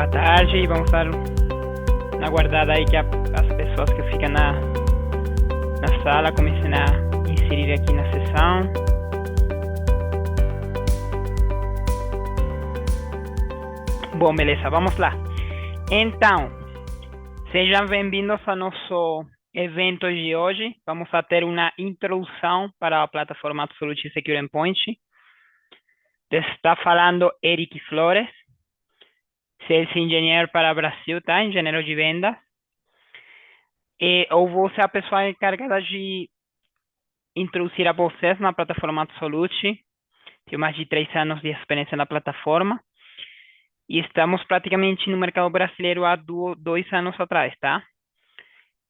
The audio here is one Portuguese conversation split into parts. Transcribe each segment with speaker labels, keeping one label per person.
Speaker 1: boa tarde. Vamos estar na guardada aí que as pessoas que ficam na sala comecem a inserir aqui na sessão. Bom, beleza, vamos lá. Então, sejam bem-vindos ao nosso evento de hoje. Vamos a ter uma introdução para a plataforma Absolute Secure Endpoint. Está falando Eric Flores, Sales Engineer para Brasil, tá? Engenheiro de vendas. E eu vou ser a pessoa encarregada de introduzir a vocês na plataforma Absolute. Tenho mais de 3 anos de experiência na plataforma. E estamos praticamente no mercado brasileiro há 2 anos atrás, tá?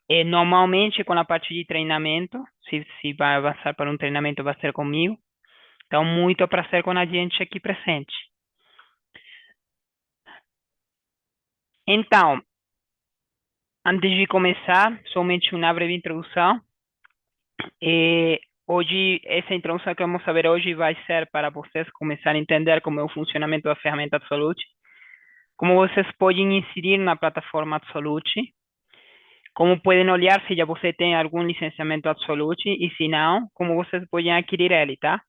Speaker 1: E normalmente com a parte de treinamento, se vai avançar para um treinamento, vai ser comigo. Então, muito prazer com a gente aqui presente. Então, antes de começar, somente uma breve introdução. Hoje, essa introdução que vamos ver hoje vai ser para vocês começarem a entender como é o funcionamento da ferramenta Absolute, como vocês podem inserir na plataforma Absolute, como podem olhar se já você tem algum licenciamento Absolute e se não, como vocês podem adquirir ele, tá?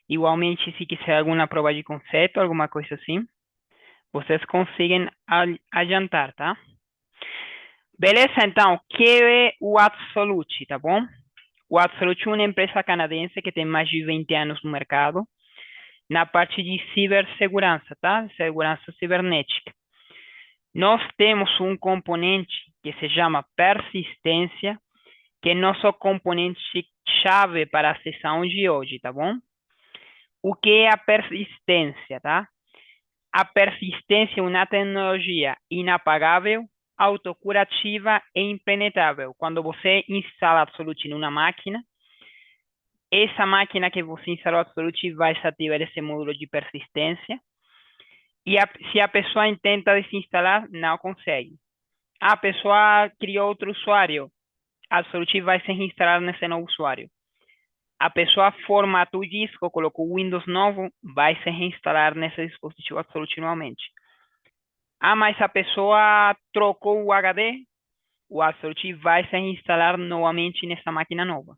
Speaker 1: Igualmente, se quiser alguma prova de conceito, alguma coisa assim, vocês conseguem adiantar, tá? Beleza? Então, o que é o Absolute, tá bom? O Absolute é uma empresa canadense que tem mais de 20 anos no mercado, na parte de cibersegurança, tá? Segurança cibernética. Nós temos um componente que se chama persistência, que é nosso componente chave para a sessão de hoje, tá bom? O que é a persistência, tá? A persistência é uma tecnologia inapagável, autocurativa e impenetrável. Quando você instala Absolute numa máquina, essa máquina que você instalou Absolute vai ativar esse módulo de persistência. E se a pessoa tenta desinstalar, não consegue. A pessoa criou outro usuário, Absolute vai se instalar nesse novo usuário. A pessoa formatou o disco, colocou o Windows novo, vai se reinstalar nesse dispositivo Absolute novamente. Mas a pessoa trocou o HD, o Absolute vai se reinstalar novamente nessa máquina nova.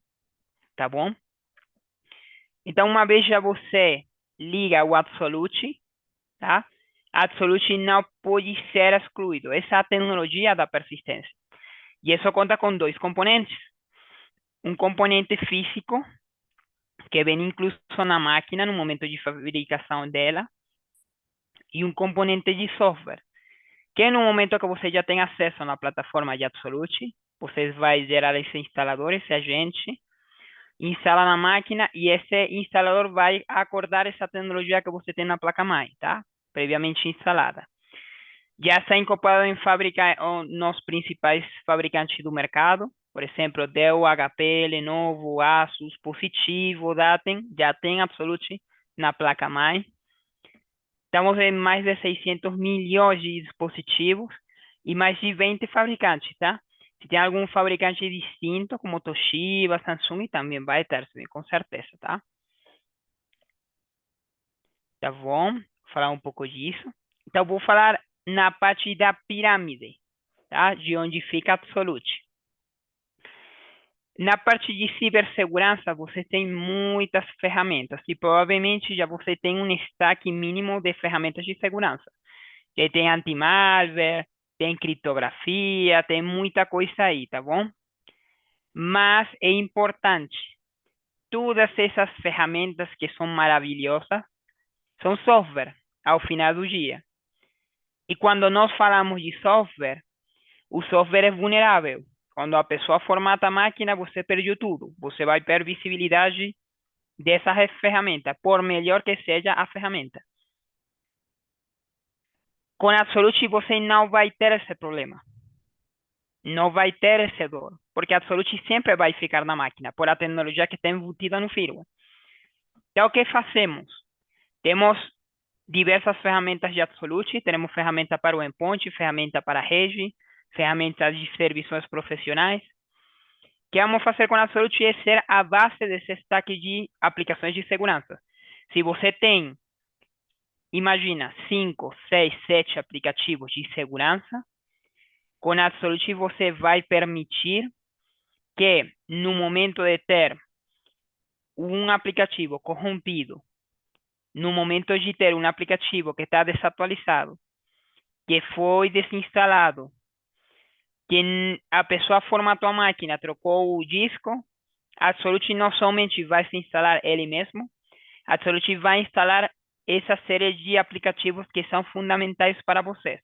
Speaker 1: Tá bom? Então, uma vez já você liga o Absolute, tá? Absolute não pode ser excluído. Essa é a tecnologia da persistência. E isso conta com 2 componentes. Um componente físico, que vem incluso na máquina no momento de fabricação dela, e um componente de software, que no momento que você já tem acesso na plataforma de Absolute, você vai gerar esse instalador, esse agente, instala na máquina e esse instalador vai acordar essa tecnologia que você tem na placa-mãe, tá? Previamente instalada. Já está incorporado em fábrica nos principais fabricantes do mercado, por exemplo, Dell, HP, Lenovo, Asus, Positivo, Datem, já tem Absolute na placa-mãe. Estamos em mais de 600 milhões de dispositivos e mais de 20 fabricantes, tá? Se tem algum fabricante distinto, como Toshiba, Samsung, também vai ter, com certeza, tá? Tá bom? Vou falar um pouco disso. Então, vou falar na parte da pirâmide, tá? De onde fica Absolute. Na parte de cibersegurança, você tem muitas ferramentas e provavelmente já você tem um stack mínimo de ferramentas de segurança. Já tem anti-malware, tem criptografia, tem muita coisa aí, tá bom? Mas é importante, todas essas ferramentas que são maravilhosas são software ao final do dia. E quando nós falamos de software, o software é vulnerável. Quando a pessoa formata a máquina, você perdeu tudo. Você vai perder visibilidade dessa ferramenta, por melhor que seja a ferramenta. Com Absolute, você não vai ter esse problema. Não vai ter esse dor. Porque Absolute sempre vai ficar na máquina, por a tecnologia que está embutida no firmware. Então, o que fazemos? Temos diversas ferramentas de Absolute. Temos ferramenta para o endpoint, ferramenta para a rede, ferramentas de serviços profissionais. O que vamos fazer com a Absolute é ser a base desse stack de aplicações de segurança. Se você tem imagina, 5, 6, 7 aplicativos de segurança. Com a Absolute você vai permitir que, no momento de ter um aplicativo corrompido, no momento de ter um aplicativo que está desatualizado, que foi desinstalado, que a pessoa formatou a máquina, trocou o disco, a Absolute não somente vai se instalar ele mesmo, a Absolute vai instalar essa série de aplicativos que são fundamentais para vocês.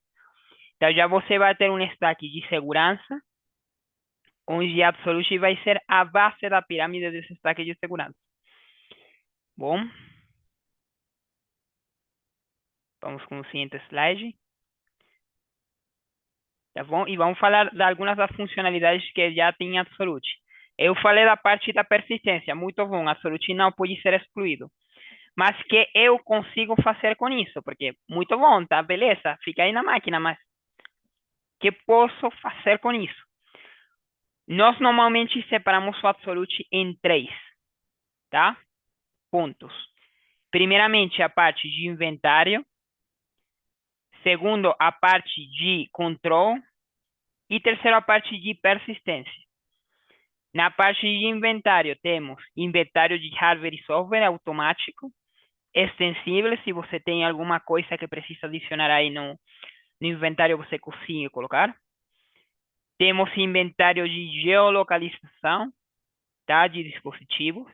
Speaker 1: Então já você vai ter um stack de segurança, onde a Absolute vai ser a base da pirâmide desse stack de segurança. Bom, vamos com o seguinte slide. Tá bom? E vamos falar de algumas das funcionalidades que já tem Absolute. Eu falei da parte da persistência, muito bom, Absolute não pode ser excluído. Mas que eu consigo fazer com isso? Porque muito bom, tá? Beleza, fica aí na máquina, mas que posso fazer com isso? Nós normalmente separamos o Absolute em três, tá? Pontos. Primeiramente, a parte de inventário. Segundo, a parte de control. E terceiro, a parte de persistência. Na parte de inventário, temos inventário de hardware e software automático, extensível, se você tem alguma coisa que precisa adicionar aí no inventário, você consegue colocar. Temos inventário de geolocalização, tá, de dispositivos,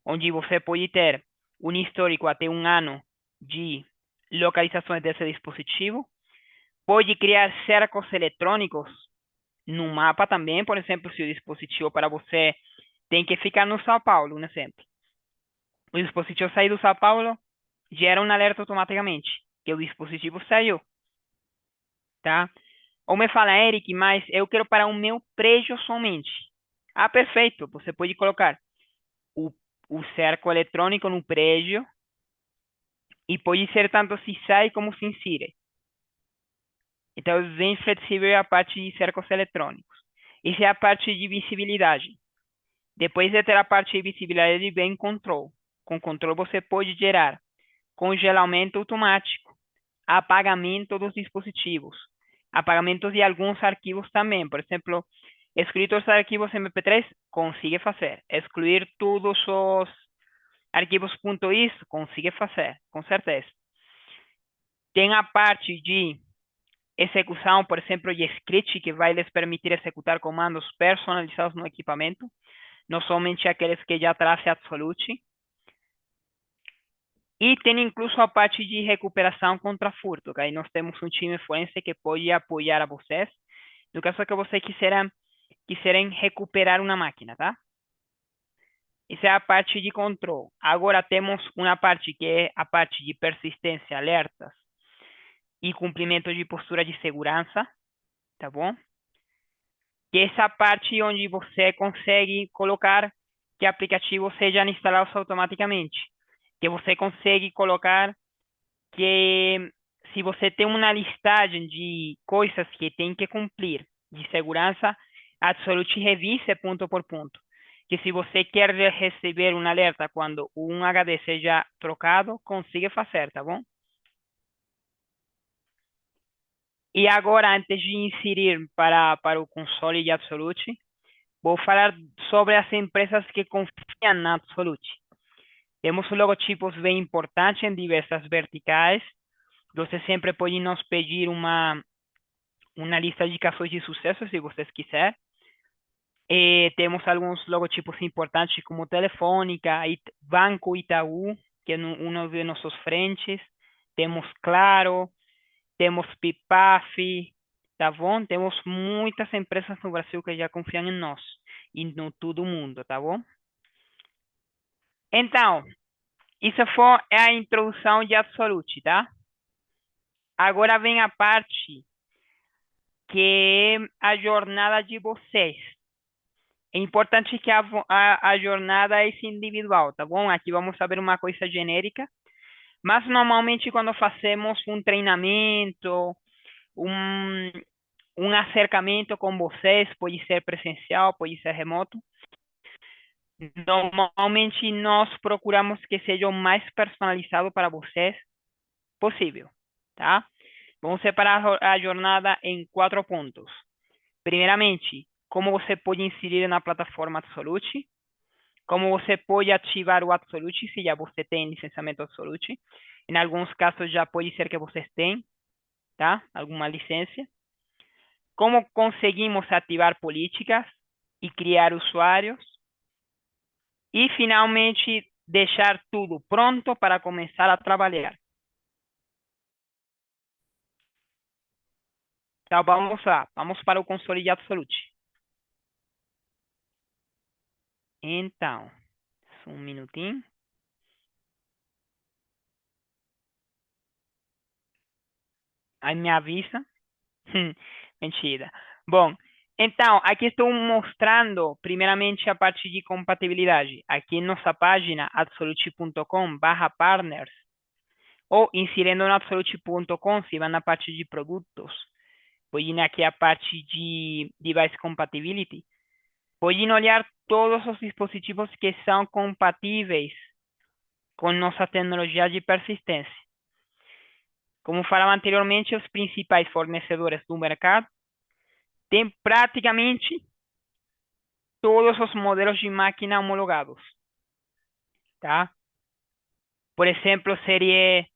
Speaker 1: onde você pode ter um histórico até um ano de localizações desse dispositivo. Pode criar cercos eletrônicos no mapa também, por exemplo, se o dispositivo para você tem que ficar no São Paulo, um exemplo. O dispositivo sair do São Paulo, gera um alerta automaticamente, que o dispositivo saiu, tá? Ou me fala, Eric, mas eu quero para o meu prédio somente. Ah, perfeito, você pode colocar o, o cerco eletrônico no prédio e pode ser tanto se sai como se insere. Então, é bem flexível a parte de cercos eletrônicos. Isso é a parte de visibilidade. Depois de ter a parte de visibilidade, vem control. Com control, você pode gerar congelamento automático, apagamento dos dispositivos, apagamento de alguns arquivos também. Por exemplo, excluir os arquivos MP3, consigue fazer. Excluir todos os arquivos .is, consigue fazer, com certeza. Tem a parte de execução, por exemplo, de script, que vai lhes permitir executar comandos personalizados no equipamento, não somente aqueles que já traz Absolute. E tem incluso a parte de recuperação contra furto, que aí nós temos um time forense que pode apoiar a vocês, no caso que vocês quiserem recuperar uma máquina, tá? Essa é a parte de controle. Agora temos uma parte que é a parte de persistência, alertas e cumprimento de postura de segurança, tá bom? Que é essa parte onde você consegue colocar que aplicativos sejam instalados automaticamente, que você consegue colocar que se você tem uma listagem de coisas que tem que cumprir de segurança, Absolute revise ponto por ponto. Que se você quer receber um alerta quando um HD seja trocado, consiga fazer, tá bom? E agora, antes de inserir para o console de Absolute, vou falar sobre as empresas que confiam na Absolute. Temos logotipos bem importantes em diversas verticais. Você sempre pode nos pedir uma lista de casos de sucesso, se vocês quiserem. Temos alguns logotipos importantes como Telefônica, Banco Itaú, que é um de nossos frentes. Temos Claro, temos Pipaf, tá bom? Temos muitas empresas no Brasil que já confiam em nós e no todo mundo, tá bom? Então, isso foi a introdução de Absolute, tá? Agora vem a parte que é a jornada de vocês. É importante que a jornada é individual, tá bom? Aqui vamos saber uma coisa genérica, mas normalmente quando fazemos um treinamento, um, um acercamento com vocês, pode ser presencial, pode ser remoto, normalmente nós procuramos que seja o mais personalizado para vocês possível, tá? Vamos separar a jornada em 4 pontos. Primeiramente, como você pode inserir na plataforma Absolute, como você pode ativar o Absolute se já você tem licenciamento Absolute. Em alguns casos já pode ser que vocês tenham, tá? Alguma licença. Como conseguimos ativar políticas e criar usuários. E, finalmente, deixar tudo pronto para começar a trabalhar. Então, vamos lá. Vamos para o console de Absolute. Então, só um minutinho. Aí me avisa. Mentira. Bom, então, aqui estou mostrando, primeiramente, a parte de compatibilidade. Aqui em nossa página, absolute.com/partners, ou inserindo no absolute.com, se vai na parte de produtos, podem aqui a parte de Device Compatibility, podem olhar todos os dispositivos que são compatíveis com nossa tecnologia de persistência. Como falava anteriormente, os principais fornecedores do mercado têm praticamente todos os modelos de máquina homologados, tá? Por exemplo, série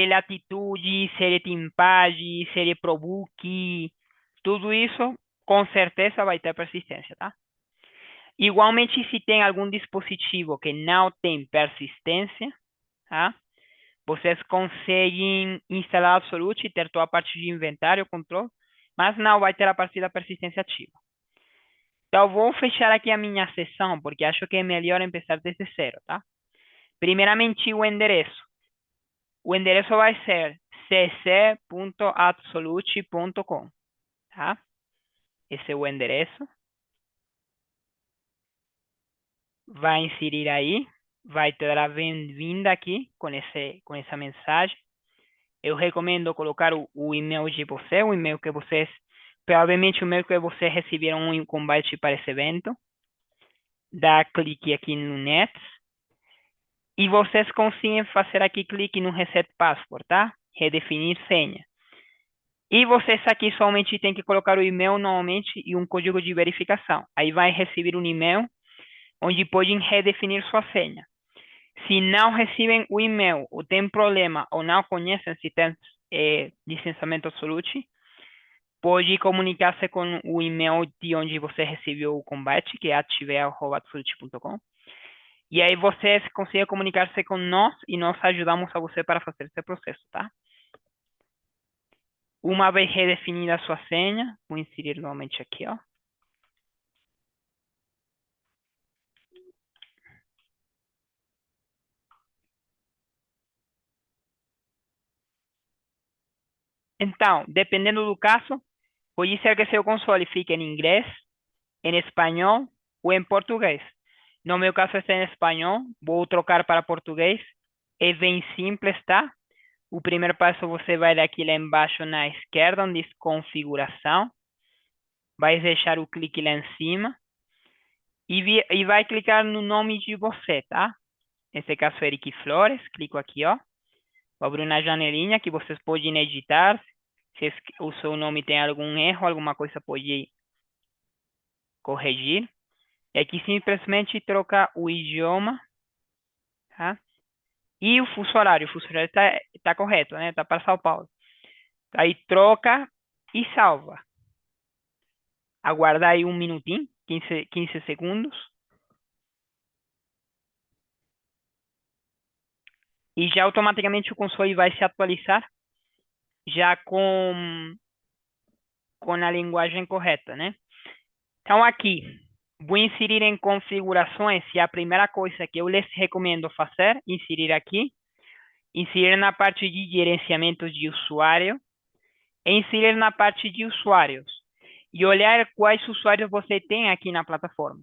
Speaker 1: Latitude, série Timpage, série ProBook, tudo isso com certeza vai ter persistência, tá? Igualmente, se tem algum dispositivo que não tem persistência, tá? Vocês conseguem instalar Absolute e ter toda a parte de inventário, controle, mas não vai ter a parte da persistência ativa. Então, vou fechar aqui a minha sessão, porque acho que é melhor começar desde zero, tá? Primeiramente, o endereço. O endereço vai ser cc.absolute.com, tá? Esse é o endereço. Vai inserir aí, vai te dar a bem-vinda aqui com essa mensagem. Eu recomendo colocar o e-mail de você, o e-mail que vocês, provavelmente o e-mail que vocês receberam um convite para esse evento. Dá clique aqui no Next. E vocês conseguem fazer aqui clique no Reset Password, tá? Redefinir senha. E vocês aqui somente tem que colocar o e-mail novamente e um código de verificação. Aí vai receber um e-mail onde podem redefinir sua senha. Se não recebem o e-mail, ou tem problema, ou não conhecem se tem licenciamento Absolute, pode comunicar-se com o e-mail de onde você recebeu o convite, que é ative@absolute.com. E aí vocês conseguem comunicar-se com nós e nós ajudamos a você para fazer esse processo, tá? Uma vez redefinida a sua senha, vou inserir novamente aqui, ó. Então, dependendo do caso, pode ser que seu console fique em inglês, em espanhol ou em português. No meu caso está em espanhol, vou trocar para português. É bem simples, tá? O primeiro passo você vai daqui lá embaixo na esquerda, onde diz configuração. Vai deixar o clique lá em cima. E vai clicar no nome de você, tá? Nesse caso, Eric Flores. Clico aqui, ó. Vou abrir uma janelinha que vocês podem editar. Se o seu nome tem algum erro, alguma coisa pode corrigir. E aqui simplesmente trocar o idioma, tá? E o fuso horário. O fuso horário tá correto, né? Tá para São Paulo. Aí troca e salva. Aguardar aí um minutinho, 15 segundos. E já automaticamente o console vai se atualizar já com a linguagem correta, né? Então aqui, vou inserir em configurações e a primeira coisa que eu les recomendo fazer, inserir na parte de gerenciamento de usuário, e inserir na parte de usuários e olhar quais usuários você tem aqui na plataforma.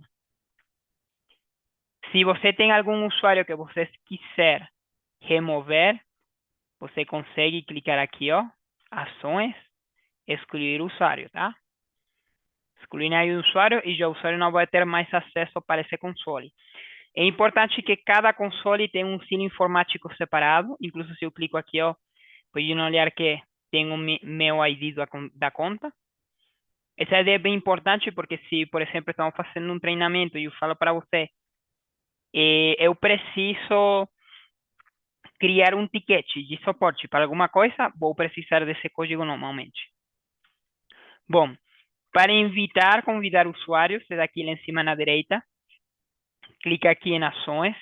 Speaker 1: Se você tem algum usuário que você quiser remover, você consegue clicar aqui, ó, ações, excluir o usuário, tá? Excluindo aí o usuário e já o usuário não vai ter mais acesso para esse console. É importante que cada console tenha um sino informático separado. Inclusive, se eu clico aqui, ó, Pode olhar que tem o meu ID da conta. Essa ideia é bem importante porque se, por exemplo, estamos fazendo um treinamento e eu falo para você, eu preciso criar um ticket de suporte para alguma coisa, vou precisar desse código normalmente. Bom, para invitar, convidar usuários, é daqui lá em cima na direita, clica aqui em ações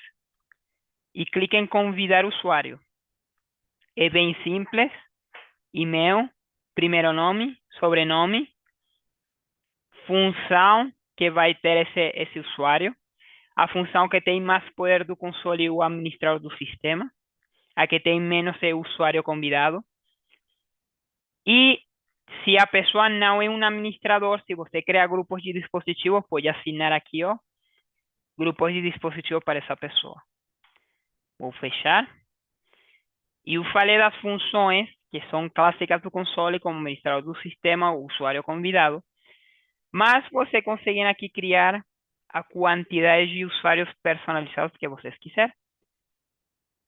Speaker 1: e clica em convidar usuário. É bem simples, e-mail, primeiro nome, sobrenome, função que vai ter esse usuário, a função que tem mais poder do console é o administrador do sistema, a que tem menos é o usuário convidado. E se a pessoa não é um administrador, se você criar grupos de dispositivos, pode assinar aqui, ó, grupos de dispositivos para essa pessoa. Vou fechar. E eu falei das funções que são clássicas do console, como administrador do sistema, usuário convidado. Mas você consegue aqui criar a quantidade de usuários personalizados que vocês quiserem.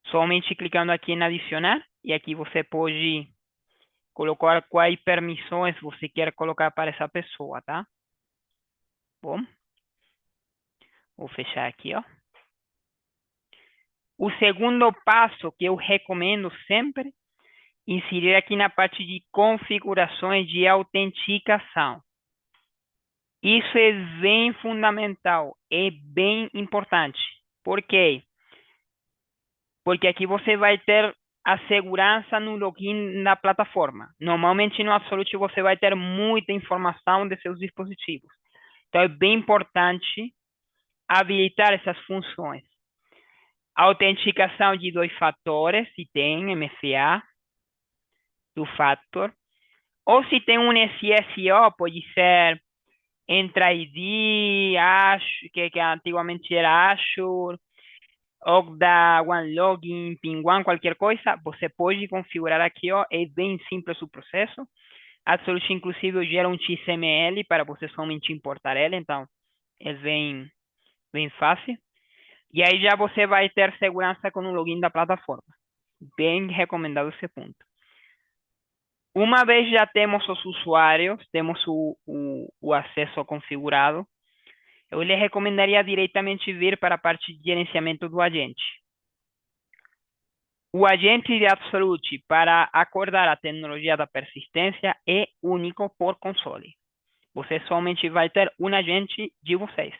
Speaker 1: Somente clicando aqui em adicionar. E aqui você pode colocar quais permissões você quer colocar para essa pessoa, tá? Bom, vou fechar aqui, ó. O segundo passo que eu recomendo sempre, inserir aqui na parte de configurações de autenticação. Isso é bem fundamental, é bem importante. Por quê? Porque aqui você vai ter a segurança no login da plataforma. Normalmente no Absolute você vai ter muita informação de seus dispositivos. Então é bem importante habilitar essas funções. Autenticação de 2 fatores, se tem MFA, do Factor. Ou se tem um SSO, pode ser Entra ID, que antigamente era Azure, Okta, OneLogin, Ping1, qualquer coisa, você pode configurar aqui, ó, é bem simples o processo. Absolute, inclusive, gera um XML para você somente importar ele, então é bem fácil. E aí já você vai ter segurança com o login da plataforma. Bem recomendado esse ponto. Uma vez já temos os usuários, temos o acesso configurado, eu lhe recomendaria diretamente vir para a parte de gerenciamento do agente. O agente de Absolute para acordar a tecnologia da persistência é único por console. Você somente vai ter um agente de vocês.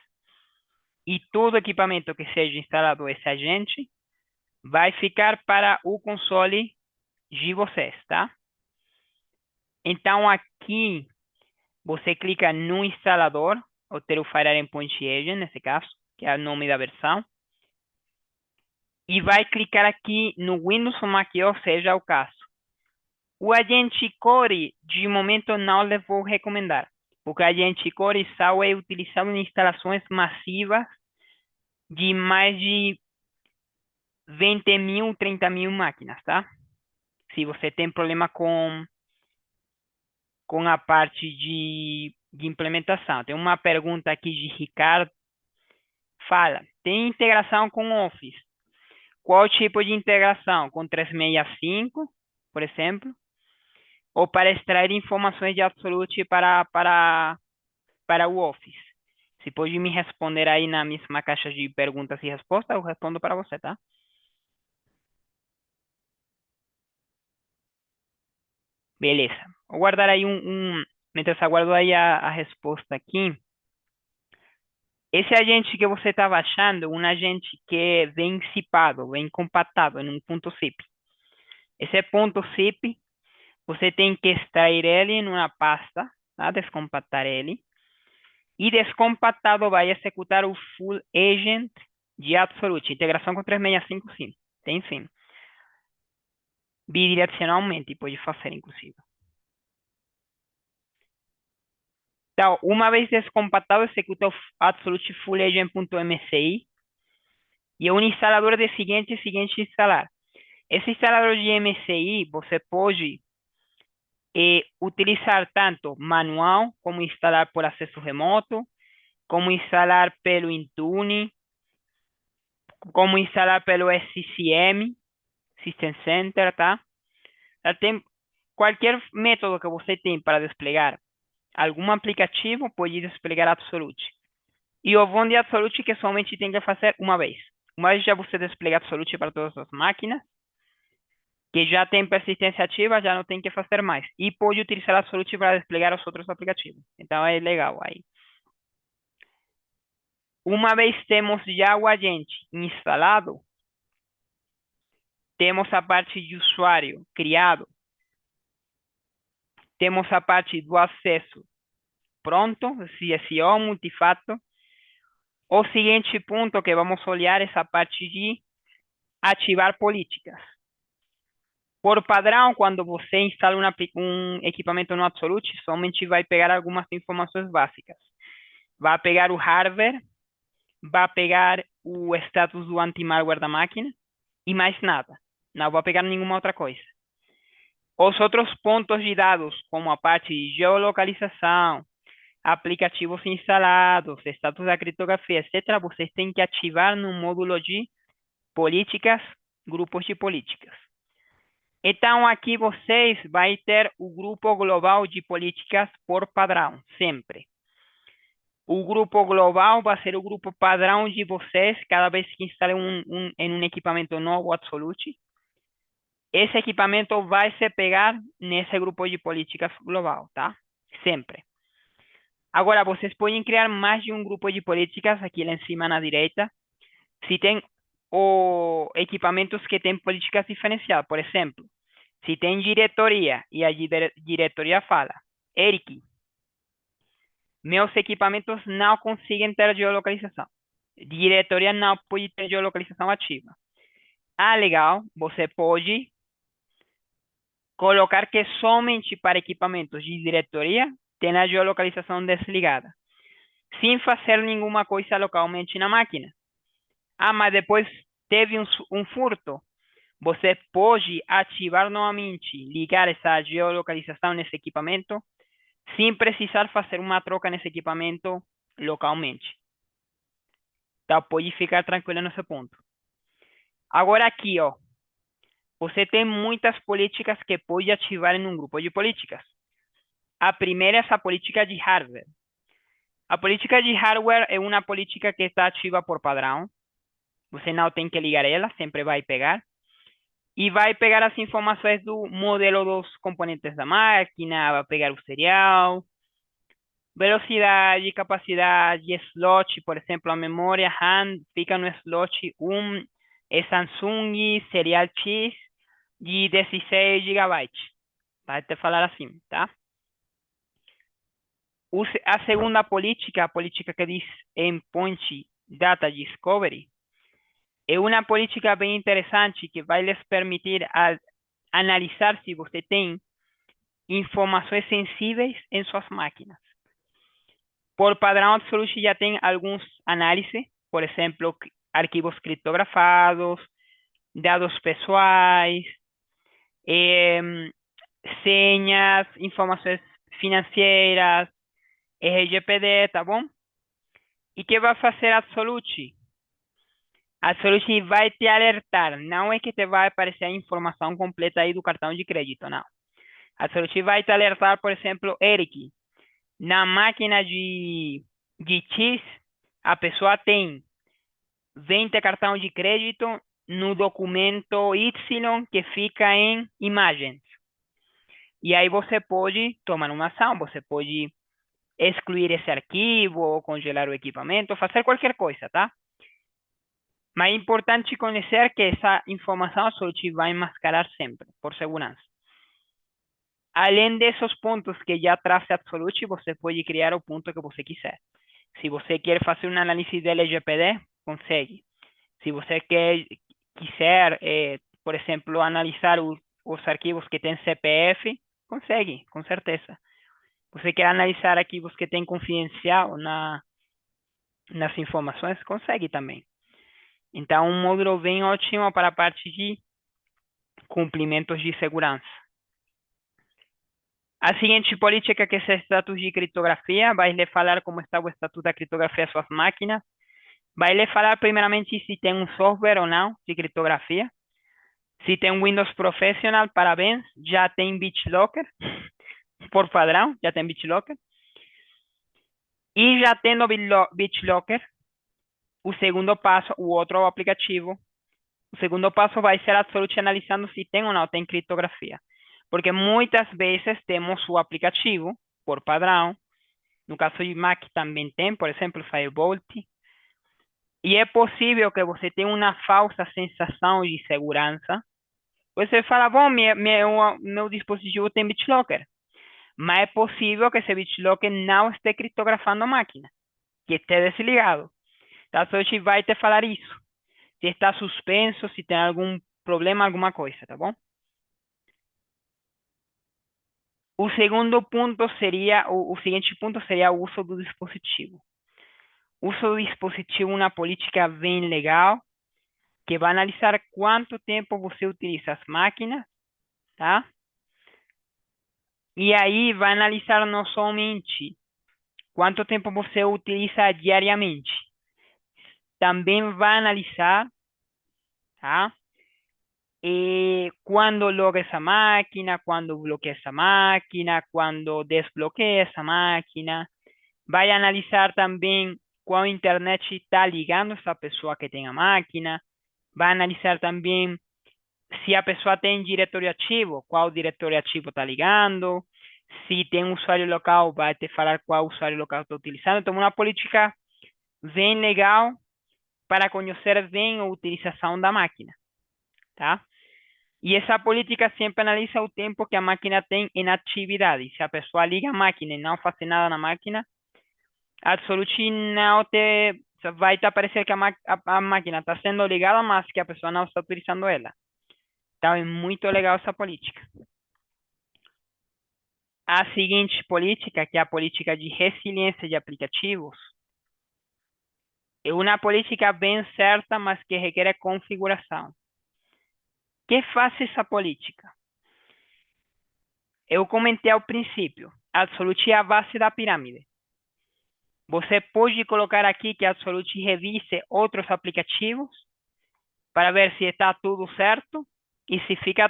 Speaker 1: E todo equipamento que seja instalado esse agente vai ficar para o console de vocês, tá? Então aqui você clica no instalador, ou ter o Fire Endpoint Agent, nesse caso, que é o nome da versão. E vai clicar aqui no Windows ou Mac OS, seja o caso. O agente Core, de momento, não lhe vou recomendar, porque o agente Core só é utilizado em instalações massivas de mais de 20.000, 30.000 máquinas, tá? Se você tem problema com a parte de implementação. Tem uma pergunta aqui de Ricardo. Fala, tem integração com Office? Qual tipo de integração? Com 365, por exemplo? Ou para extrair informações de Absolute para o Office? Se pode me responder aí na mesma caixa de perguntas e respostas, eu respondo para você, tá? Beleza. Vou guardar aí mientras aguardo aí a resposta aqui. Esse agente que você estava achando, um agente que vem zipado, vem compactado em um ponto zip. Esse ponto zip, você tem que extrair ele em uma pasta, tá? Descompactar ele. E descompactado vai executar o full agent de Absolute. Integração com 365, sim. Tem sim. Bidirecionalmente, pode fazer, inclusive. Então, uma vez descompactado, executa o Absolute Full Agent.mci. E o instalador de seguinte instalar. Esse instalador de MCI, você pode utilizar tanto manual, como instalar por acesso remoto, como instalar pelo Intune, como instalar pelo SCCM, System Center, tá? Qualquer método que você tem para desplegar algum aplicativo pode desplegar Absolute. E o bom de Absolute é que somente tem que fazer uma vez. Uma vez já você despliega Absolute para todas as máquinas, que já tem persistência ativa, já não tem que fazer mais. E pode utilizar Absolute para desplegar os outros aplicativos. Então é legal aí. Uma vez temos já o agente instalado, temos a parte de usuário criado, temos a parte do acesso pronto, SSO, multifato. O seguinte ponto que vamos olhar é essa parte de ativar políticas. Por padrão, quando você instala um equipamento no Absolute, somente vai pegar algumas informações básicas. Vai pegar o hardware, vai pegar o status do anti-malware da máquina e mais nada. Não vai pegar nenhuma outra coisa. Os outros pontos de dados, como a parte de geolocalização, aplicativos instalados, status da criptografia, etc., vocês têm que ativar no módulo de políticas, grupos de políticas. Então, aqui vocês vão ter o grupo global de políticas por padrão, sempre. O grupo global vai ser o grupo padrão de vocês cada vez que instalem em um equipamento novo Absolute. Esse equipamento vai se pegar nesse grupo de políticas global, tá? Sempre. Agora, vocês podem criar mais de um grupo de políticas aqui lá em cima na direita. Se tem equipamentos que têm políticas diferenciadas, por exemplo, se tem diretoria e a diretoria fala, Eric, meus equipamentos não conseguem ter geolocalização. Diretoria não pode ter geolocalização ativa. Ah, legal. Você pode colocar que somente para equipamentos de diretoria tem a geolocalização desligada, sem fazer nenhuma coisa localmente na máquina. Ah, mas depois teve um furto. Você pode ativar novamente, ligar essa geolocalização nesse equipamento, sem precisar fazer uma troca nesse equipamento localmente. Então, pode ficar tranquilo nesse ponto. Agora aqui, ó, você tem muitas políticas que pode ativar em um grupo de políticas. A primeira é essa política de hardware. A política de hardware é uma política que está ativa por padrão. Você não tem que ligar ela, sempre vai pegar. E vai pegar as informações do modelo dos componentes da máquina, vai pegar o serial, velocidade, capacidade, slot, por exemplo, a memória RAM fica no slot 1, é Samsung Serial X de 16 GB. Vai te falar assim, tá? A segunda política, a política que diz Endpoint Data Discovery, é uma política bem interessante que vai lhes permitir analisar se você tem informações sensíveis em suas máquinas. Por padrão, Absolute já tem alguns análises, por exemplo, arquivos criptografados, dados pessoais, senhas, informações financeiras, RGPD, tá bom? E que vai fazer Absolute? Absolute vai te alertar, não é que te vai aparecer a informação completa aí do cartão de crédito, não. Absolute vai te alertar, por exemplo, Eric, na máquina de X, a pessoa tem 20 cartão de crédito no documento Y que fica em imagens. E aí você pode tomar uma ação, você pode excluir esse arquivo, congelar o equipamento, fazer qualquer coisa, tá? Mas é importante conhecer que essa informação só te vai mascarar sempre, por segurança. Além desses pontos que já traz Absolute, você pode criar o ponto que você quiser. Se você quer fazer uma análise de LGPD, consegue. Se você quiser, por exemplo, analisar os arquivos que têm CPF, consegue, com certeza. Você quer analisar arquivos que têm confidencial nas informações, consegue também. Então, um módulo bem ótimo para a parte de cumprimentos de segurança. A seguinte política, que é o status de criptografia, vai lhe falar como está o status da criptografia das suas máquinas. Vai lhe falar primeiramente se tem um software ou não de criptografia. Se tem Windows Professional, parabéns, já tem BitLocker, por padrão, já tem BitLocker. E já tendo BitLocker, o segundo passo, o outro aplicativo, o segundo passo vai ser absolutamente analisando se tem ou não tem criptografia. Porque muitas vezes temos o aplicativo, por padrão, no caso de Mac também tem, por exemplo, Firebolt, e é possível que você tenha uma falsa sensação de segurança. Você fala, bom, meu dispositivo tem BitLocker, mas é possível que esse BitLocker não esteja criptografando a máquina, que esteja desligado. Então, a gente vai te falar isso. Se está suspenso, se tem algum problema, alguma coisa, tá bom? O segundo ponto seria, o seguinte ponto seria o uso do dispositivo. O uso do dispositivo é uma política bem legal, que vai analisar quanto tempo você utiliza as máquinas, tá? E aí vai analisar não somente quanto tempo você utiliza diariamente, também vai analisar, tá? Cuando logra esa máquina, cuando bloquea esa máquina, cuando desbloquea esa máquina. Vai analisar também qual internet está ligando essa pessoa que tem a máquina. Vai analisar também se a pessoa tem diretório ativo, qual diretório ativo está ligando. Se tem um usuário local, vai te falar qual usuário local está utilizando. Então, uma política bem legal para conhecer bem a utilização da máquina, tá? E essa política sempre analisa o tempo que a máquina tem em atividade. Se a pessoa liga a máquina e não faz nada na máquina, absolutamente não te vai te aparecer que a máquina está sendo ligada, mas que a pessoa não está utilizando ela. Então é muito legal essa política. A seguinte política, que é a política de resiliência de aplicativos, é uma política bem certa, mas que requer configuração. O que faz essa política? Eu comentei ao princípio, Absolute é a base da pirâmide. Você pode colocar aqui que a Absolute revise outros aplicativos para ver se está tudo certo e se fica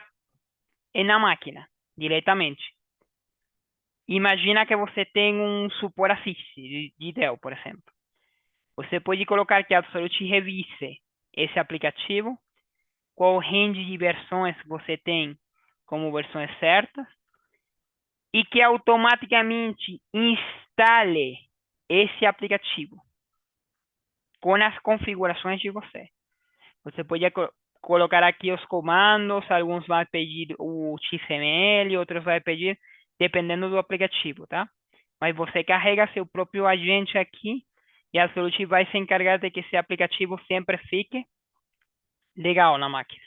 Speaker 1: na máquina diretamente. Imagina que você tem um suporte Assist de Dell, por exemplo. Você pode colocar que a Absolute revise esse aplicativo, qual range de versões você tem como versões certas, e que automaticamente instale esse aplicativo com as configurações de você. Você pode colocar aqui os comandos, alguns vai pedir o XML, outros vai pedir dependendo do aplicativo, tá? Mas você carrega seu próprio agente aqui e a Absolute vai se encargar de que esse aplicativo sempre fique legal na máquina.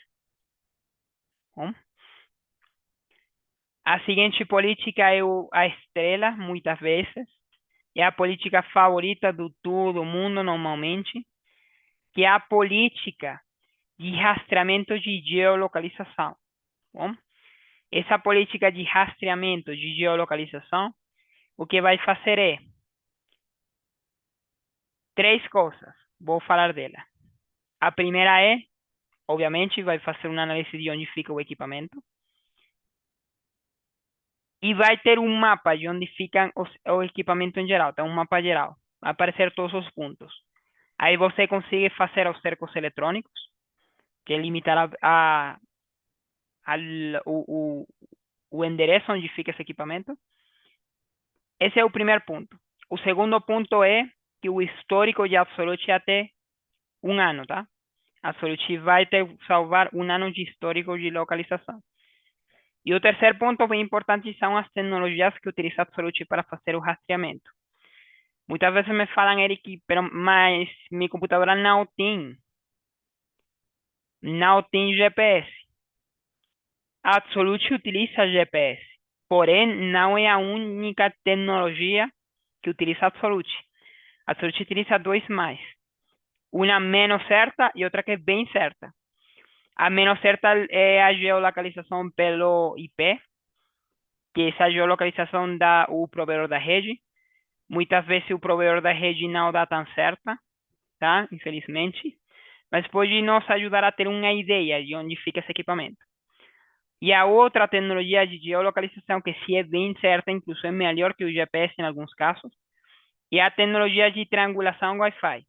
Speaker 1: Bom? A seguinte política é a estrela, muitas vezes. É a política favorita do todo mundo, normalmente, que é a política de rastreamento de geolocalização. Bom? Essa política de rastreamento de geolocalização, o que vai fazer é três coisas. Vou falar dela. A primeira é, obviamente, vai fazer uma análise de onde fica o equipamento. E vai ter um mapa de onde fica o equipamento em geral. Então, um mapa geral. Vai aparecer todos os pontos. Aí você consegue fazer os cercos eletrônicos, que é limitar o endereço onde fica esse equipamento. Esse é o primeiro ponto. O segundo ponto é que o histórico de Absolute é até um ano, tá? Absolute vai ter salvar um ano de histórico de localização. E o terceiro ponto bem importante são as tecnologias que utiliza Absolute para fazer o rastreamento. Muitas vezes me falam, Eric, mas minha computadora não tem GPS. A Absolute utiliza GPS, porém não é a única tecnologia que utiliza Absolute. A Absolute utiliza dois mais. Uma menos certa e outra que é bem certa. A menos certa é a geolocalização pelo IP, que essa geolocalização dá o provedor da rede. Muitas vezes o provedor da rede não dá tão certa, tá? Infelizmente. mas pode nos ajudar a ter uma ideia de onde fica esse equipamento. E a outra tecnologia de geolocalização, que sim é bem certa, incluso é melhor que o GPS em alguns casos, é a tecnologia de triangulação Wi-Fi,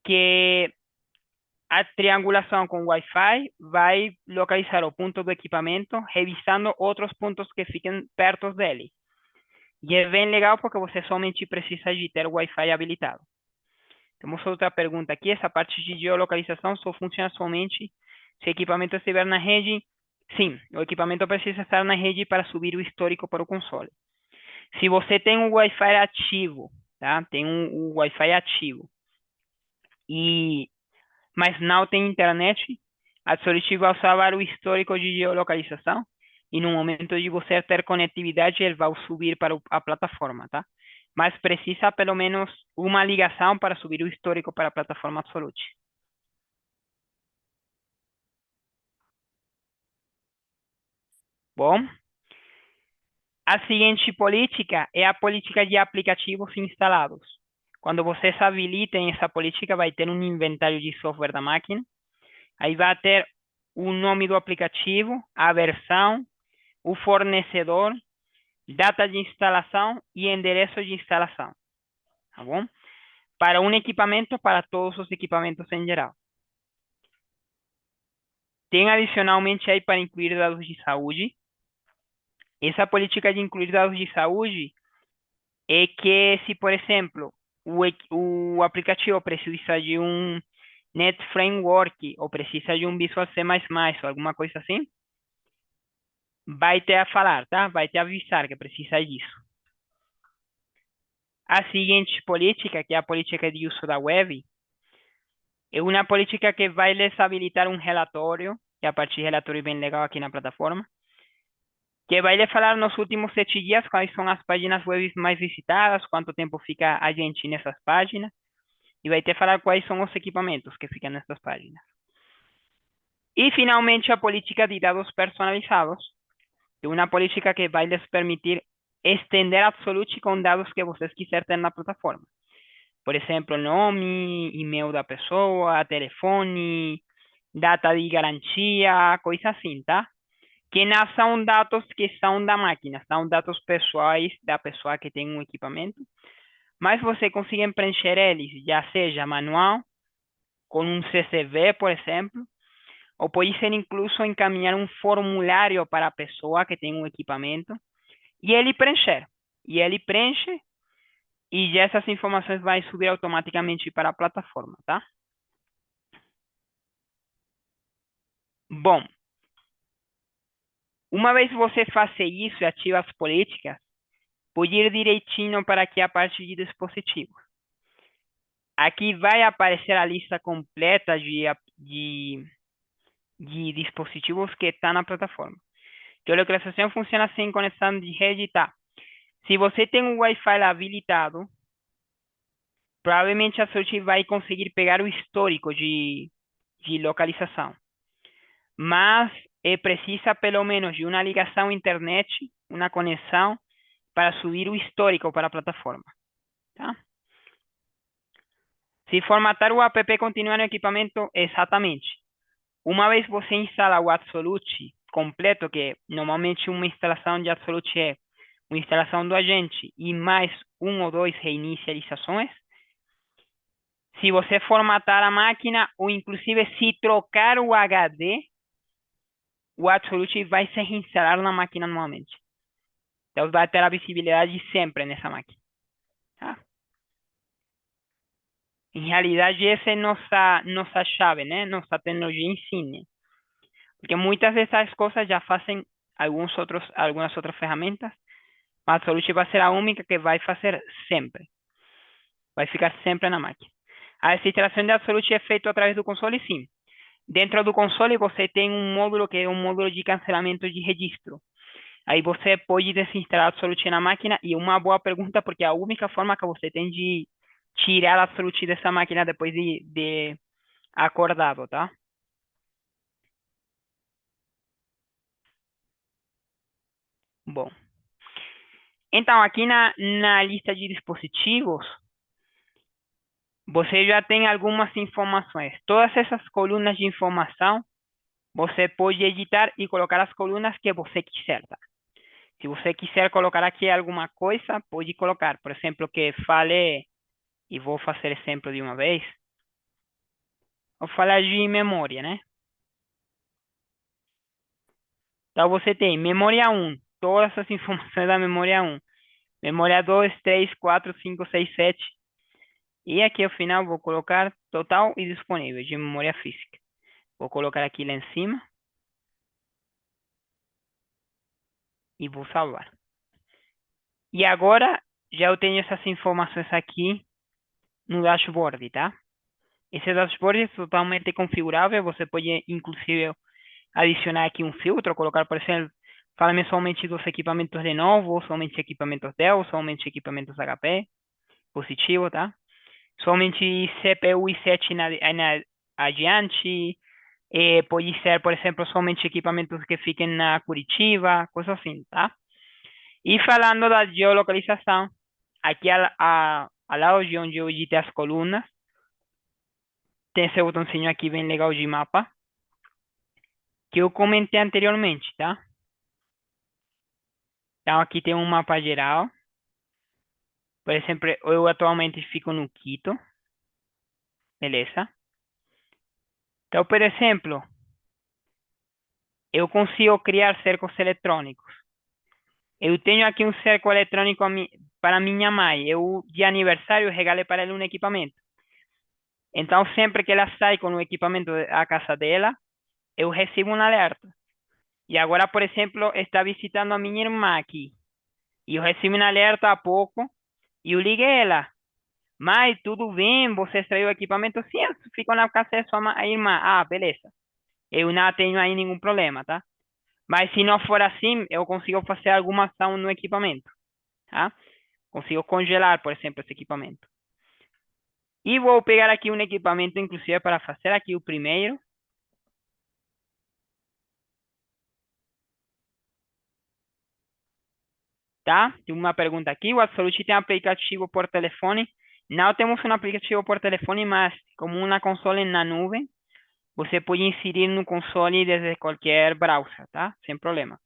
Speaker 1: que a triangulação com Wi-Fi vai localizar o ponto do equipamento, revisando outros pontos que fiquem perto dele. E é bem legal porque você somente precisa de ter o Wi-Fi habilitado. Temos outra pergunta aqui. Essa parte de geolocalização só funciona somente se o equipamento estiver na rede? Sim, o equipamento precisa estar na rede para subir o histórico para o console. Se você tem um Wi-Fi ativo, tá? Tem um Wi-Fi ativo, e mas não tem internet, a Solid vai salvar o histórico de geolocalização e no momento de você ter conectividade, ele vai subir para a plataforma, tá? Mas precisa pelo menos uma ligação para subir o histórico para a plataforma Absolute. Bom, a seguinte política é a política de aplicativos instalados. Quando vocês habilitem essa política, vai ter um inventário de software da máquina. Aí vai ter o nome do aplicativo, a versão, o fornecedor, data de instalação e endereço de instalação, tá bom? Para um equipamento, para todos os equipamentos em geral. Tem adicionalmente aí para incluir dados de saúde. Essa política de incluir dados de saúde é que se, por exemplo, o aplicativo precisa de um Net Framework ou precisa de um Visual C++ ou alguma coisa assim, vai ter a falar, tá? Vai te avisar que precisa disso. A seguinte política, que é a política de uso da web, é uma política que vai lhes habilitar um relatório, que a partir de relatório bem legal aqui na plataforma, que vai lhe falar nos últimos 7 dias quais são as páginas web mais visitadas, quanto tempo fica a gente nessas páginas, e vai te falar quais são os equipamentos que ficam nessas páginas. E, finalmente, a política de dados personalizados, que é uma política que vai lhes permitir estender Absolute com dados que vocês quiserem ter na plataforma. Por exemplo, nome, e-mail da pessoa, telefone, data de garantia, coisa assim, tá? Que não são dados que são da máquina, são dados pessoais da pessoa que tem um equipamento, mas você consegue preencher eles, já seja manual, com um CSV, por exemplo, ou pode ser incluso encaminhar um formulário para a pessoa que tem um equipamento e ele preencher. E ele preenche e essas informações vão subir automaticamente para a plataforma, tá? Bom, uma vez você faça isso e ativa as políticas, pode ir direitinho para aqui a parte de dispositivos. Aqui vai aparecer a lista completa de dispositivos que está na plataforma. A localização funciona sem conexão de rede, tá? Se você tem um Wi-Fi habilitado, provavelmente a sorte vai conseguir pegar o histórico de localização. Mas precisa pelo menos de uma ligação à internet, uma conexão, para subir o histórico para a plataforma. Tá? Se formatar o app continuar no equipamento, exatamente. Uma vez você instala o Absolute completo, que normalmente uma instalação de Absolute é uma instalação do agente e mais um ou dois reinicializações, se você formatar a máquina ou inclusive se trocar o HD, o Absolute vai se reinstalar na máquina normalmente. Então vai ter a visibilidade sempre nessa máquina. Tá? Em realidade, essa é nossa chave, né? Nossa tecnologia insignia. Porque muitas dessas coisas já fazem algumas outras ferramentas, mas a Absolute vai ser a única que vai fazer sempre. Vai ficar sempre na máquina. A instalação de Absolute é feita através do console, sim. Dentro do console você tem um módulo que é um módulo de cancelamento de registro. Aí você pode desinstalar Absolute na máquina e uma boa pergunta, porque a única forma que você tem de tirar Absolute dessa máquina depois de acordado, tá? Bom, então aqui na lista de dispositivos, você já tem algumas informações. Todas essas colunas de informação, você pode editar e colocar as colunas que você quiser, tá? Se você quiser colocar aqui alguma coisa, pode colocar. Por exemplo, que fale, e vou fazer exemplo de uma vez, vou falar de memória, né? Então você tem memória um, todas as informações da memória um, memória 2, 3, 4, 5, 6, 7. E aqui ao final vou colocar total e disponível de memória física. Vou colocar aqui lá em cima e vou salvar. E agora já eu tenho essas informações aqui no dashboard, tá? Esse dashboard é totalmente configurável. Você pode, inclusive, adicionar aqui um filtro, colocar, por exemplo, fala-me somente dos equipamentos de novo, somente equipamentos Dell, somente equipamentos HP, positivo, tá? Somente CPU i7 adiante. Pode ser, por exemplo, somente equipamentos que fiquem na Curitiba, coisa assim, tá? E falando da geolocalização, aqui ao lado de onde eu editei as colunas, tem esse botãozinho aqui bem legal de mapa, que eu comentei anteriormente, tá? Então aqui tem um mapa geral. Por exemplo, eu atualmente fico no Quito, beleza? Então, por exemplo, eu consigo criar cercos eletrônicos. Eu tenho aqui um cerco eletrônico para minha mãe. Eu, de aniversário, regalei para ela um equipamento. Então, sempre que ela sai com o equipamento à casa dela, eu recebo um alerta. E agora, por exemplo, está visitando a minha irmã aqui. E eu recebi um alerta há pouco e eu liguei ela. Mãe, tudo bem? Você extraiu o equipamento? Sim, eu fico na casa da sua irmã. Ah, beleza. Eu não tenho aí nenhum problema, tá? Mas se não for assim, eu consigo fazer alguma ação no equipamento, tá? Consigo congelar, por exemplo, esse equipamento. E vou pegar aqui um equipamento, inclusive, para fazer aqui o primeiro. Tá? Tem uma pergunta aqui. O Absolute tem aplicativo por telefone? Não temos um aplicativo por telefone, mas como uma console na nuvem, você pode inserir no console desde qualquer browser, tá? Sem problema.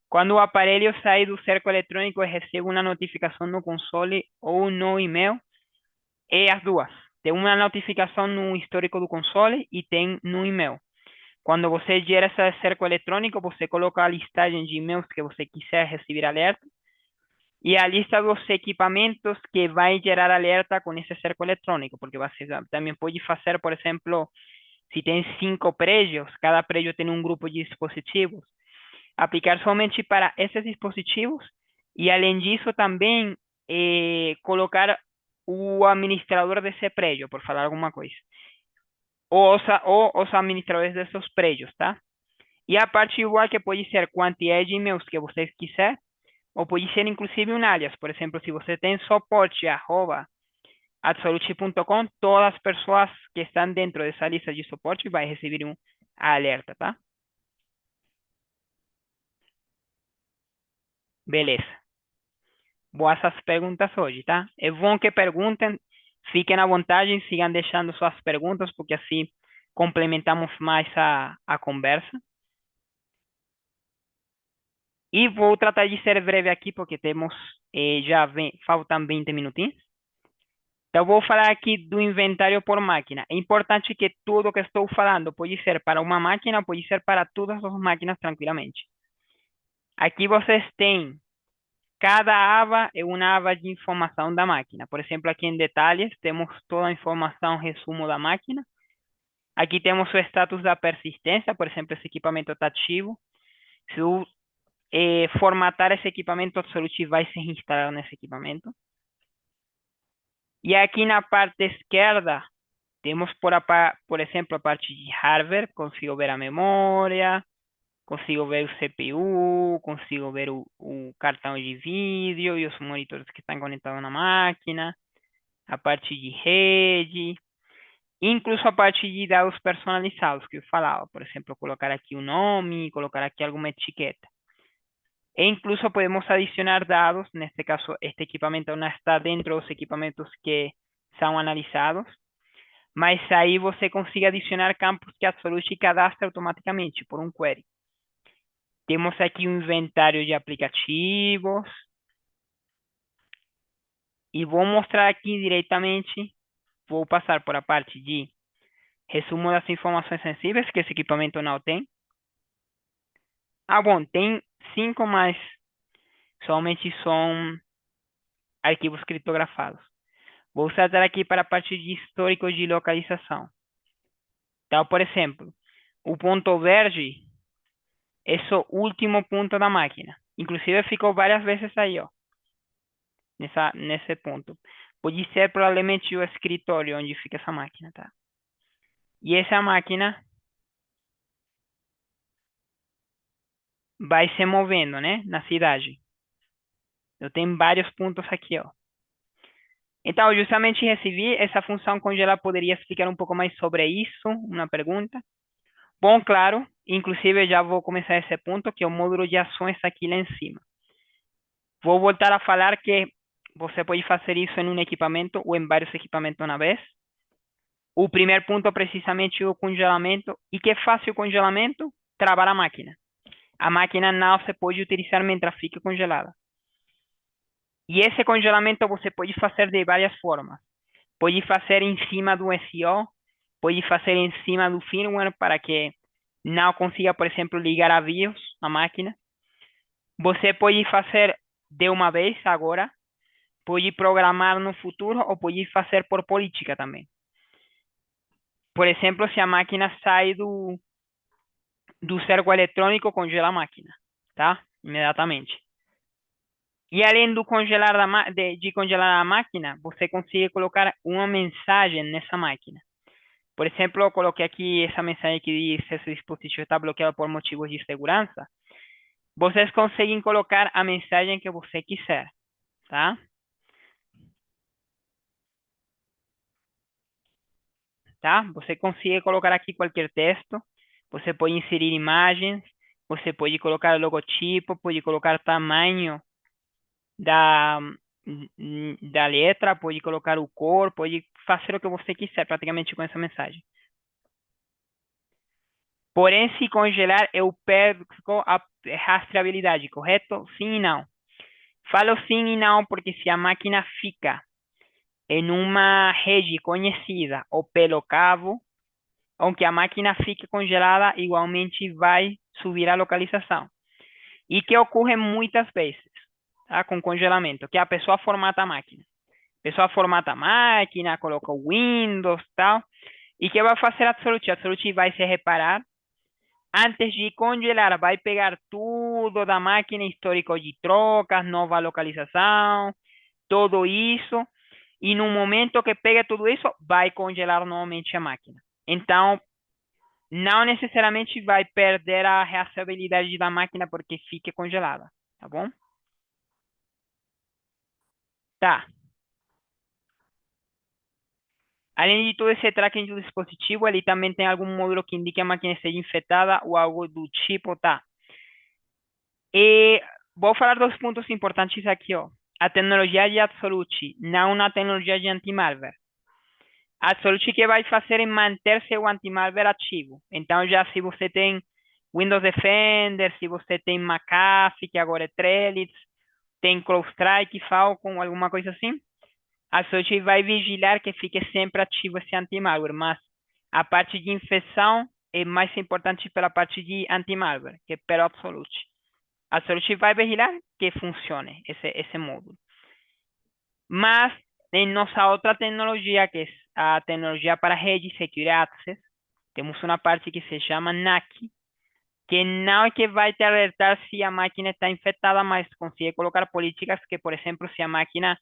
Speaker 1: Quando o aparelho sai do cerco eletrônico, recebe uma notificação no console ou no e-mail. E as duas. Tem uma notificação no histórico do console e tem no e-mail. Quando você gera esse cerco eletrônico, você coloca a listagem de e-mails que você quiser receber alerta e a lista dos equipamentos que vai gerar alerta com esse cerco eletrônico, porque você também pode fazer, por exemplo, se tem 5 prédios, cada prédio tem um grupo de dispositivos, aplicar somente para esses dispositivos e, além disso, também colocar o administrador desse prédio, por falar alguma coisa, ou os administradores desses prédios, tá? E a parte igual que pode ser quantidade de e-mails que você quiser, ou pode ser inclusive um alias. Por exemplo, se você tem suporte arroba absolute.com, todas as pessoas que estão dentro dessa lista de suporte vai receber um alerta, tá? Beleza. Boas as perguntas hoje, tá? É bom que perguntem, fiquem à vontade, sigam deixando suas perguntas, porque assim complementamos mais a conversa. E vou tratar de ser breve aqui, porque temos faltam 20 minutinhos. Então, vou falar aqui do inventário por máquina. É importante que tudo que estou falando pode ser para uma máquina, pode ser para todas as máquinas tranquilamente. Aqui vocês têm, cada aba é uma aba de informação da máquina. Por exemplo, aqui em detalhes, temos toda a informação, resumo da máquina. Aqui temos o status da persistência, por exemplo, esse equipamento está ativo. Se eu formatar esse equipamento, Absolute vai ser instalado nesse equipamento. E aqui na parte esquerda, temos, por exemplo, a parte de hardware, consigo ver a memória, consigo ver o CPU, consigo ver o cartão de vídeo e os monitores que estão conectados na máquina, a parte de rede, incluso a parte de dados personalizados que eu falava, por exemplo, colocar aqui o nome, colocar aqui alguma etiqueta. E incluso podemos adicionar dados, neste caso este equipamento não está dentro dos equipamentos que são analisados, mas aí você consegue adicionar campos que a Absolute cadastra automaticamente por um query. Temos aqui um inventário de aplicativos, e vou mostrar aqui diretamente, vou passar por a parte de resumo das informações sensíveis que esse equipamento não tem. Ah, bom, tem 5, mas somente são arquivos criptografados. Vou saltar aqui para a parte de histórico de localização. Então, por exemplo, o ponto verde é o último ponto da máquina. Inclusive ficou várias vezes aí, ó, nesse ponto. Pode ser provavelmente o escritório onde fica essa máquina, tá? E essa máquina vai se movendo, né, na cidade. Eu tenho vários pontos aqui, ó. Então, justamente recebi essa função congelar. Poderia explicar um pouco mais sobre isso? Uma pergunta. Bom, claro. Inclusive, eu já vou começar esse ponto, que é o módulo de ações aqui lá em cima. Vou voltar a falar que você pode fazer isso em um equipamento ou em vários equipamentos na vez. O primeiro ponto é precisamente o congelamento. E que faz o congelamento? Travar a máquina. A máquina não se pode utilizar mientras fica congelada. E esse congelamento você pode fazer de várias formas. Pode fazer em cima do SEO, pode fazer em cima do firmware para que não consiga, por exemplo, ligar a BIOS na máquina. Você pode fazer de uma vez agora, pode programar no futuro ou pode fazer por política também. Por exemplo, se a máquina sai do cerco eletrônico, congela a máquina, tá? Imediatamente. E além do congelar de congelar a máquina, você consegue colocar uma mensagem nessa máquina. Por exemplo, eu coloquei aqui essa mensagem que diz: esse dispositivo está bloqueado por motivos de segurança. Vocês conseguem colocar a mensagem que você quiser, tá? Tá? Você consegue colocar aqui qualquer texto. Você pode inserir imagens. Você pode colocar logotipo, pode colocar tamanho da, da letra, pode colocar o cor, pode fazer o que você quiser praticamente com essa mensagem. Porém, se congelar, eu perco a rastreabilidade, correto? Sim e não. Falo sim e não porque se a máquina fica em uma rede conhecida ou pelo cabo, aunque a máquina fique congelada, igualmente vai subir a localização. E que ocorre muitas vezes, tá? Com congelamento, que a pessoa formata a máquina. A pessoa formata a máquina, coloca o Windows e tal, e que vai fazer a Absolute? A Absolute vai se reparar. Antes de congelar, vai pegar tudo da máquina, histórico de trocas, nova localização, tudo isso. E no momento que pega tudo isso, vai congelar novamente a máquina. Então, não necessariamente vai perder a reaçabilidade da máquina porque fica congelada, tá bom? Tá. Além de todo esse tracking do dispositivo, ele também tem algum módulo que indique a máquina esteja infectada ou algo do tipo, tá? E vou falar dos pontos importantes aqui, ó. A tecnologia de Absolute, não uma tecnologia de anti-malware. A Absolute que vai fazer é manter seu anti-malware ativo. Então, já se você tem Windows Defender, se você tem McAfee, que agora é Trellix, tem CrowdStrike, Falcon, alguma coisa assim, a Absolute vai vigiar que fique sempre ativo esse anti-malware. Mas a parte de infecção é mais importante pela parte de anti-malware, que é pelo Absolute. A Absolute vai vigiar que funcione esse módulo. Mas em nossa outra tecnologia, que é a tecnologia para rede Secure Access, temos uma parte que se chama NAC, que não é que vai te alertar se a máquina está infectada, mas consegue colocar políticas que, por exemplo, se a máquina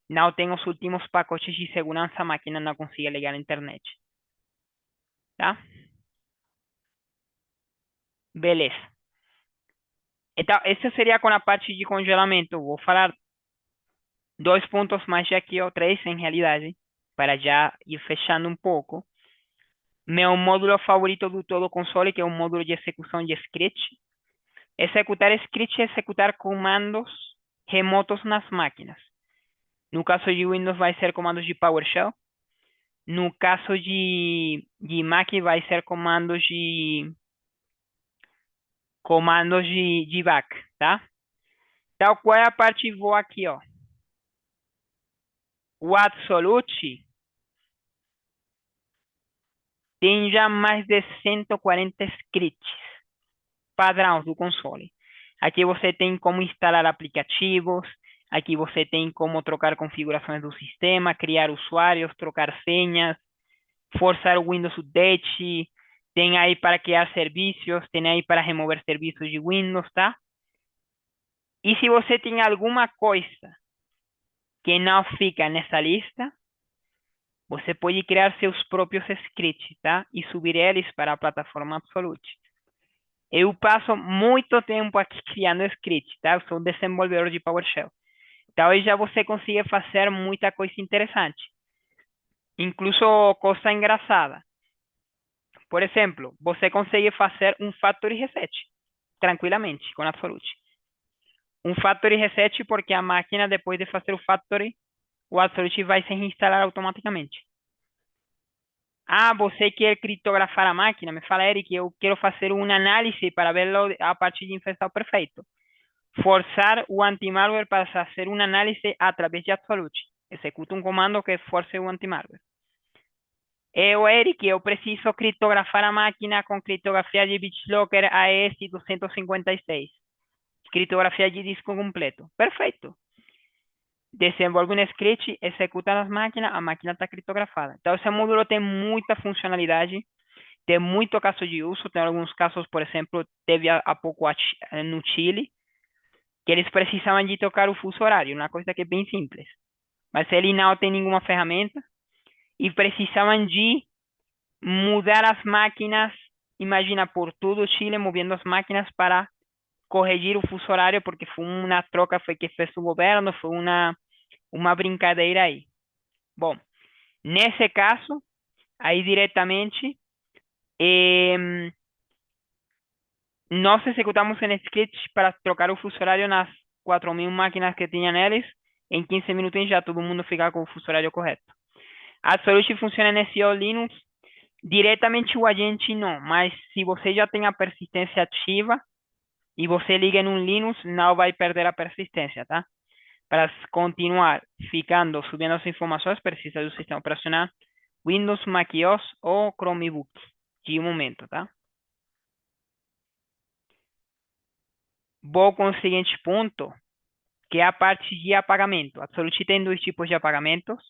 Speaker 1: não tem os últimos pacotes de segurança, a máquina não consegue ligar a internet. Tá? Beleza. Então, essa seria com a parte de congelamento. Vou falar dois pontos mais aqui, ou três, em realidade, para já ir fechando um pouco. Meu módulo favorito do todo console, que é um módulo de execução de script. Executar script é executar comandos remotos nas máquinas. No caso de Windows, vai ser comandos de PowerShell. No caso de Mac, vai ser comandos de back, tá? Então, qual é a parte boa aqui, ó? O Absolute tem já mais de 140 scripts padrões do console. Aqui você tem como instalar aplicativos, aqui você tem como trocar configurações do sistema, criar usuários, trocar senhas, forçar o Windows Update, tem aí para criar serviços, tem aí para remover serviços de Windows, tá? E se você tem alguma coisa que não fica nessa lista, você pode criar seus próprios scripts, tá? E subir eles para a plataforma Absolute. Eu passo muito tempo aqui criando scripts, tá? Eu sou desenvolvedor de PowerShell. Então aí já você consegue fazer muita coisa interessante. Incluso coisa engraçada. Por exemplo, você consegue fazer um factory reset tranquilamente com Absolute. Um factory reset porque a máquina, depois de fazer o factory, o Absolute vai se reinstalar automaticamente. Ah, você quer criptografar a máquina? Me fala, Eric, eu quero fazer uma análise para ver a parte de infecção perfeito. Forçar o anti-malware para fazer uma análise através de Absolute. Executa um comando que force o anti-malware. Eric, eu preciso criptografar a máquina com criptografia de BitLocker AES 256. Criptografia de disco completo. Perfeito. Desenvolve um script, executa nas máquinas, a máquina está criptografada. Então, esse módulo tem muita funcionalidade, tem muito caso de uso. Tem alguns casos, por exemplo, teve há pouco no Chile, que eles precisavam de trocar o fuso horário, uma coisa que é bem simples. Mas ele não tem nenhuma ferramenta e precisavam de mudar as máquinas, imagina, por todo o Chile, movendo as máquinas para corrigir o fuso horário, porque foi uma troca que fez o governo, foi uma brincadeira aí. Bom, nesse caso, aí diretamente, nós executamos um script para trocar o fuso horário nas 4.000 máquinas que tinham neles. Em 15 minutos já todo mundo fica com o fuso horário correto. A Absolute funciona nesse Linux. Diretamente o agente não, mas se você já tem a persistência ativa e você liga no Linux, não vai perder a persistência, tá? Para continuar ficando, subindo as informações, precisa do sistema operacional Windows, macOS ou Chromebook de momento, tá? Vou com o seguinte ponto, que é a parte de apagamento. A Absolute tem dois tipos de apagamentos: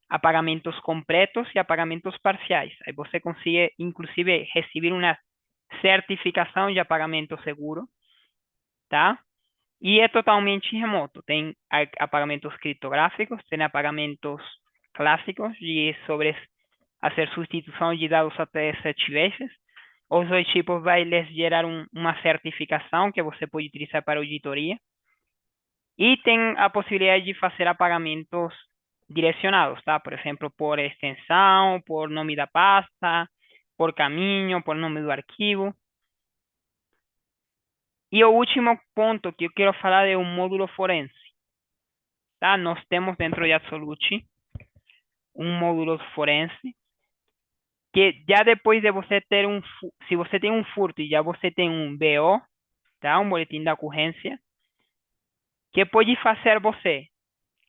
Speaker 1: apagamentos completos e apagamentos parciais. Aí você consegue, inclusive, receber uma certificação de apagamento seguro, tá? E é totalmente remoto. Tem apagamentos criptográficos, tem apagamentos clássicos de sobre fazer substituição de dados até 7 vezes. Os dois tipos vai lhes gerar uma certificação que você pode utilizar para auditoria. E tem a possibilidade de fazer apagamentos direcionados, tá? Por exemplo, por extensão, por nome da pasta, por caminho, por nome do arquivo. E o último ponto que eu quero falar é o módulo forense, tá? Nós temos dentro de Absolute um módulo forense que já depois de você ter se você tem um furto e já você tem um BO, tá? Um boletim da ocorrência, que pode fazer você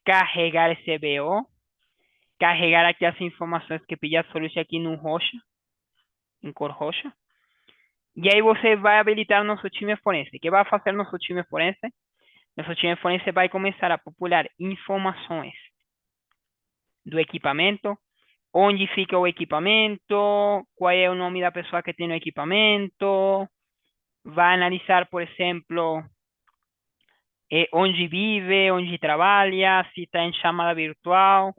Speaker 1: carregar esse BO, carregar aqui as informações que pediu Absolute aqui no roxa, em cor roxa, e aí você vai habilitar o nosso time forense. O que vai fazer nosso time forense? Nosso time forense vai começar a popular informações do equipamento, onde fica o equipamento, qual é o nome da pessoa que tem o equipamento, vai analisar, por exemplo, onde vive, onde trabalha, se está em chamada virtual,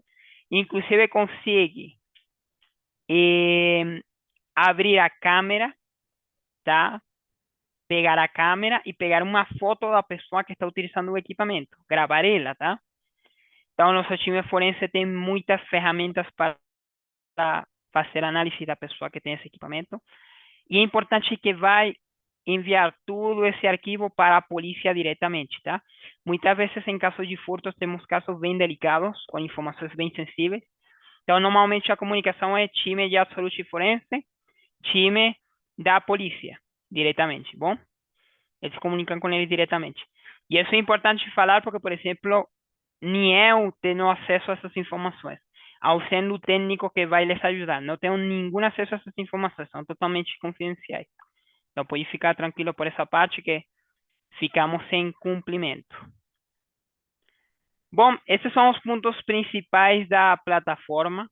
Speaker 1: inclusive consegue abrir a câmera, tá? Pegar a câmera e pegar uma foto da pessoa que está utilizando o equipamento, gravar ela, tá? Então, nosso time forense tem muitas ferramentas para fazer análise da pessoa que tem esse equipamento. E é importante que vai enviar todo esse arquivo para a polícia diretamente, tá? Muitas vezes, em caso de furtos, temos casos bem delicados, com informações bem sensíveis. Então, normalmente a comunicação é time de Absolute Forense, time da polícia, diretamente, bom? Eles comunicam com eles diretamente. E isso é importante falar porque, por exemplo, nem eu tenho acesso a essas informações. Ao sendo o técnico que vai lhes ajudar, não tenho nenhum acesso a essas informações, são totalmente confidenciais. Então, pode ficar tranquilo por essa parte que ficamos sem cumprimento. Bom, esses são os pontos principais da plataforma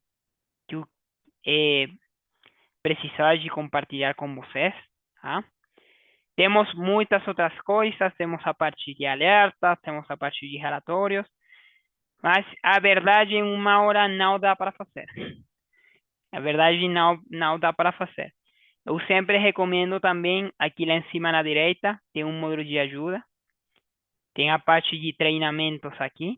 Speaker 1: que eu precisava de compartilhar com vocês, tá? Temos muitas outras coisas, temos a parte de alertas, temos a parte de relatórios, mas a verdade, em uma hora não dá para fazer. A verdade, não dá para fazer. Eu sempre recomendo também, aqui lá em cima na direita, tem um módulo de ajuda, tem a parte de treinamentos aqui,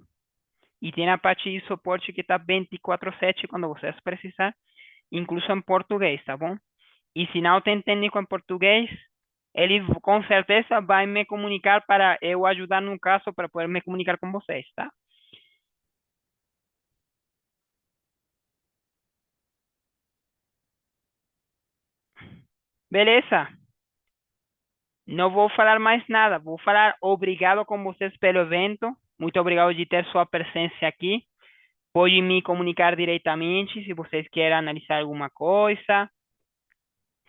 Speaker 1: e tem a parte de suporte que está 24/7 quando vocês precisar, incluso em português, tá bom? E se não tem técnico em português, ele com certeza vai me comunicar para eu ajudar no caso para poder me comunicar com vocês, tá? Beleza? Não vou falar mais nada. Vou falar obrigado com vocês pelo evento. Muito obrigado de ter sua presença aqui. Pode me comunicar diretamente se vocês querem analisar alguma coisa.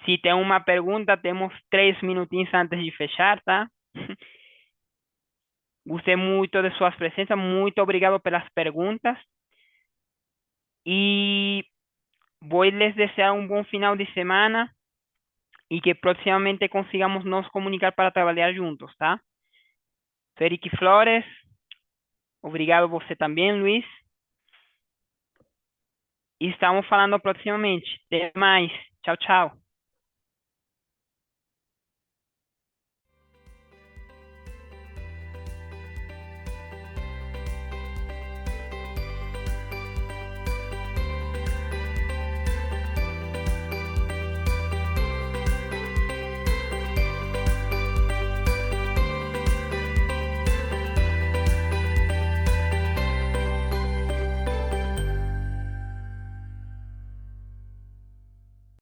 Speaker 1: Se tem uma pergunta, temos 3 minutinhos antes de fechar, tá? Gostei muito de suas presenças. Muito obrigado pelas perguntas. E vou lhes desejar um bom final de semana e que proximamente consigamos nos comunicar para trabalhar juntos, tá? Felipe Flores, obrigado você também, Luiz. E estamos falando proximamente. Até mais. Tchau, tchau.